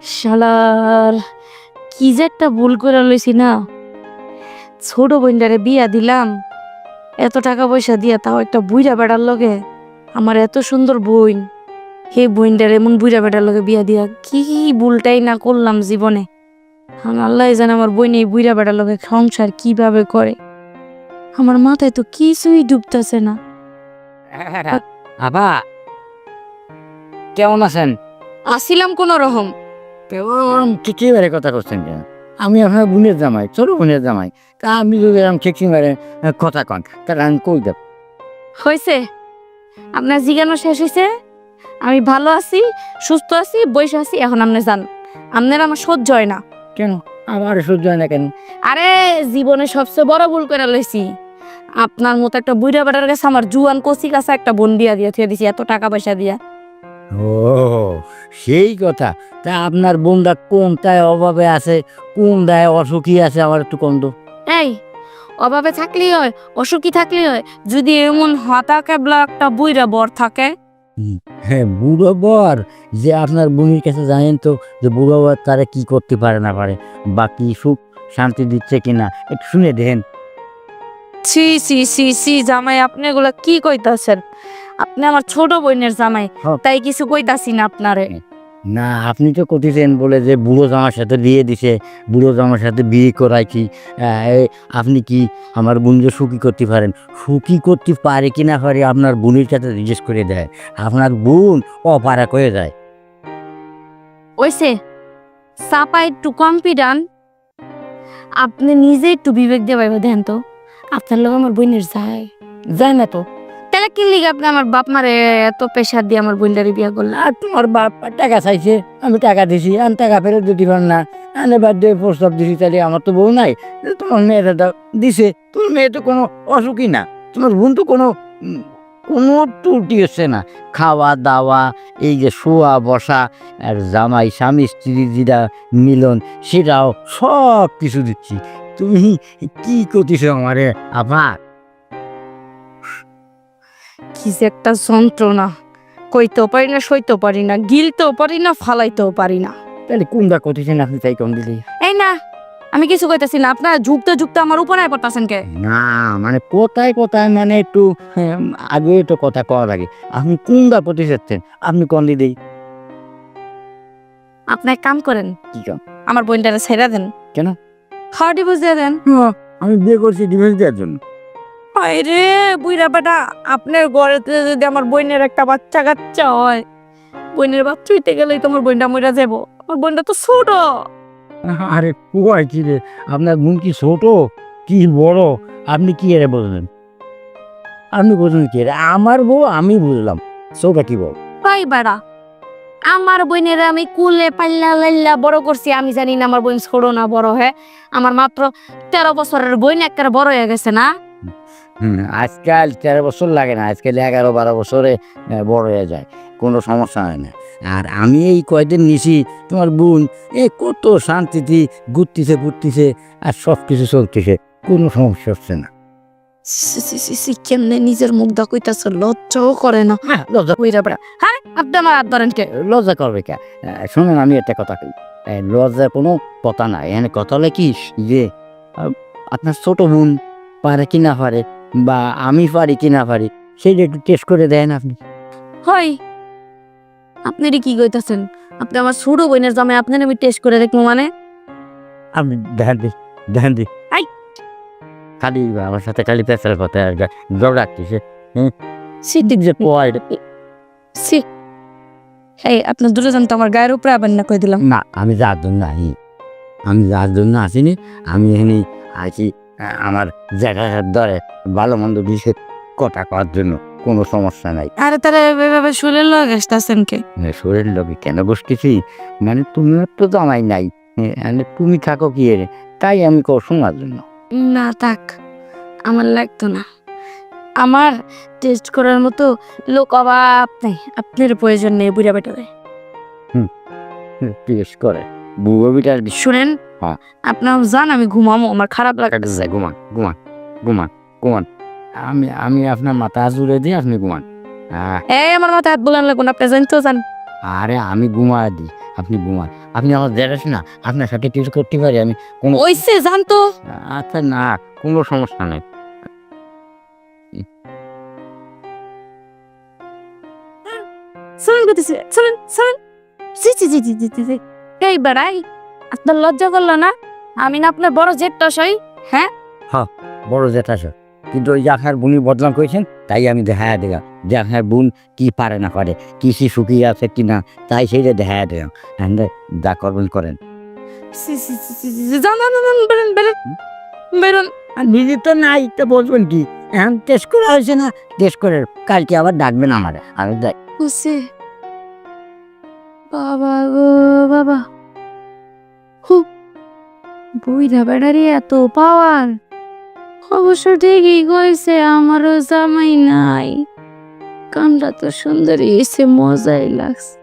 শালার কি যে একটা ভুল করে লইছি না। ছোট বোনটারে বিয়া দিলাম, এত টাকা পয়সা দিয়া, তাও একটা বুইড়া বেড়ার লগে। আমার এত সুন্দর বোন, হে বোনটার এমন বুইড়া বেড়ার লগে বিয়া দিয়া কি ভুলটাই না করলাম জীবনে। আল্লাহ জানে আমার বোন এই বুইড়া বেড়ার লগে সংসার কিভাবে করে। আমার মাথায় তো কিছুই ডুবতেছে না। আপা কেমন আছেন? আসিলাম কোন রকম। কেমন কি বারে কথা করছেন কেন? আমি আপনার বোনের জামাই, ছোট বোনের জামাই। তা আমি যদি এরকম ঠিক বারে কথা কন, তাহলে আমি কই দেব। হয়েছে আপনার জিজ্ঞানো শেষ হয়েছে। আমি ভালো আছি, সুস্থ আছি, বসে আছি। এখন আপনি যান, আপনার আমার সহ্য হয় না। কেন আমার সহ্য হয় না কেন? আরে জীবনে সবচেয়ে বড় ভুল করে লইছি। আপনার মতো একটা বুড়া বেটার কাছে আমার জুয়ান কচি কাছে একটা বোন দিয়া থুয়ে দিছি, এত টাকা পয়সা দিয়া। ও সেই কথা। তা আপনার বোনটা কোনটায় অভাবে আছে, কোনটায় অসুখী আছে, আমার একটু কম তো। এই অভাবে থাকলেই হয়, অসুখী থাকলেই হয়, যদি এমন হতা কেবলা একটা বুইরা বর থাকে। হ্যাঁ, বুড়ো বর যে আপনার বোনের কাছে জানেন তো যে বুড়ো বর তারা কি করতে পারে না পারে, বা কি সুখ শান্তি দিচ্ছে কিনা একটু শুনে দেখেন। ছি ছি ছি ছি জামাই, আপনি এগুলা কি কইতাছেন? আপনি আমার ছোট বোনের জামাই, হ্যাঁ। তাই কিছু কইতাছি না আপনারে। না, আপনি তো করতেছেন বলে যে বুড়ো জামার সাথে বিয়ে দিছে, বুড়ো জামার সাথে বিয়ে করাইছি। আপনি কি আমার বোনকে সুখী করতে পারেন? সুখী করতে পারে কি না পারে আপনার বোনের সাথে জিজ্ঞেস করে দেয়। আপনার বোন অপারা হয়ে যায়। ওইসে চাপা একটু কনফিডেন্ট। আপনি নিজে একটু বিবেক দিয়ে ভাইবা দেন তো, আপনার লোক আমার বোনের যায় যায় না তো, তাহলে কি লিগে আপনি আমার বাপ মারে এত প্রেশার দিয়ে আমার বোনটারে বিয়া করলেন? আর তোমার বাপ টাকা চাইছে, আমি টাকা দিছি, আমি টাকা ফেরত দিতে পারেন না। আমি বার্থডে প্রস্তাব দিছি, তাহলে আমার তো বউ নাই, তোমার মেয়েটা দিছে। তোমার মেয়ে তো কোনো অসুখী না, তোমার বোন তো কোনো কোনো ত্রুটি হচ্ছে না। খাওয়া দাওয়া, এই যে শোয়া বসা, আর জামাই স্বামী স্ত্রী যেটা মিলন, সেটাও সব কিছু দিচ্ছি। তুমি কি করতেছ আমারে আপা? কি যে একটা যন্ত্রণা, কইতেও পারি না, সইতেও পারি না, গিলতেও পারি না, ফালাইতেও পারি না। তাহলে কোনটা করতেছেন আপনি, তাই কম দিলি? এই না, আমি কিছু কইতাছি না, আপনারা ঝুঁকতে ঝুঁকতে আমার উপরে পড়তাছেন কে? না মানে কোথায় কোথায় মানে একটু আগে তো কথা কওয়া লাগে। আপনি কোনটা করতে চাচ্ছেন আপনি কম দিলেই। আপনি এক কাম করেন, কি কাম? আমার বোনটারে ছেড়ে দেন। কেন? খাওয়া ডিভোর্স দিয়ে দেন। আমি বিয়ে করছি ডিভোর্স দেওয়ার জন্য? আরে বুইরা বেটা, আপনার ঘরেতে যদি আমার বোনের একটা বাচ্চা কাচ্চা হয়, বোনের বাচ্চা হইতে গেলেই তোমার বোনটা মরে যাব। আমার বোনটা তো ছোট। আরে কয় কি রে, আপনার বোন কি ছোট কি বড় আপনি কি এর বললেন? আপনি বুঝলেন কি রে? আমার বউ আমি বুঝলাম, ছোট কি বল? ভাই বেড়া, আমার বোনের আমি কুলে পাল্লা লাল্লা বড় করছি, আমি জানি না আমার বোন ছোট না বড়। হ্যাঁ, আমার মাত্র 13 বছরের বোন একটা বড় হয়ে গেছে না। আজকাল 13 বছর লাগে না, আজকাল 11-12 বছরে বড় হয়ে যায়, কোনো সমস্যা হয় না। আর আমি এই কয়দিন নিছি তোমার বোন কত শান্তিতে ঘুরতেছে ফুটতেছে, আর সব কিছু চলতেছে, কোনো সমস্যা হচ্ছে না। কেমনে নিজের মুখ দা কইতাছ, লজ্জাও করে না। লজ্জা বুইরা বেড়া, হ্যাঁ আপনি আমার হাত ধরেন কে? লজ্জা করবে কে? শোনেন, আমি একটা কথা কই, লজ্জার কোনো কথা নাই। এখানে কথা হলে কি যে আপনার ছোট বোন পারে কি না পারে, বা আমি পারি কি না পারি, সেইটা একটু টেস্ট করে দেন আপনি। হয় আপনি কি কইতাছেন? আপনি আমার ছোট বোনের জামাই, আপনার আমি টেস্ট করে দেখবো মানে? আপনি ধ্যান দি আই! খালি আমার সাথে খালি পেঁচার কথা আর ঝগড়া আসতেছে। সিদ্দিক যে কয় সি, এই আপনার দূরে যান তো, আমার গায়ের উপরে আবার না কই দিলাম। না, আমি যার জন্য আসি, আমি যার জন্য আসিনি। আমি এখানে আছি আমার জ্যাঠার ধরে ভালো মন্দ বিষয়ে কথা কওয়ার জন্য, কোনো সমস্যা নাই। আরে তাহলে এভাবে শুলে লয়ে গেছতাছেন কে? শরীর লোকে কেন বসতেছি, মানে তুমিও তো জামাই নাই, মানে তুমি থাকো কি এর, তাই আমি শোনার জন্য। না থাক, আমার লাগতো না। আমার টেস্ট করার মতো লোক অভাব নাই, আপনার প্রয়োজন নেই বুড়া বেটারে। টেস্ট করে বুড়ো বিটার শুনেন, হ্যাঁ। আপনার জান আমি ঘুমামো, আমার খারাপ লাগে। ঘুমান ঘুমান ঘুমান ঘুমান। আমি আপনার মাথা জুড়ে দিই, আপনি ঘুমান। এই আমার মাথায় হাত বলেন লাগুন, আপনি জানতো জান। আরে আমি ঘুমা দিই, আপনি ঘুমান। আপনি আমার দেখাস না, আপনার সাথে কিছু করতে পারি আমি কোনো? ওইসে জানতো। আচ্ছা না, কোনো সমস্যা নেই। চলেন করতেছে, চলেন চলেন। জি জি জি জি জি জি জি। এই বেড়াই, আপনার লজ্জা করলো না? আমি না আপনার বড় জেঠটা সই। হ্যাঁ, বড় জেঠাশো, কিন্তু ওই যে আপনার বুনি বদনাম করেছেন, তাই আমি দেখা দিলাম যে আপনার বোন কি পারে না পারে, কি সে সুখী আছে কি না, তাই সেইটা দেখা দিলাম। হ্যাঁ, যা করবেন করেন। সি সি সি সি সি সি, যান যান যান, যান, বেরোন বেরোন বেরোন। আর নিজে তো নাই, তো বলবেন কি? এখন টেস্ট করা হয়েছে না, টেস্ট করে কালকে আবার ডাকবেন আমার, আমি যাই। বুঝছি। বাবা গো বাবা, খুব বুইরা বেড়ারি এত পাওয়ার। অবশ্য ঠিকই কইছে, আমারও জামাই নাই। কামটা তো সুন্দরী এসে মজাই লাগছে।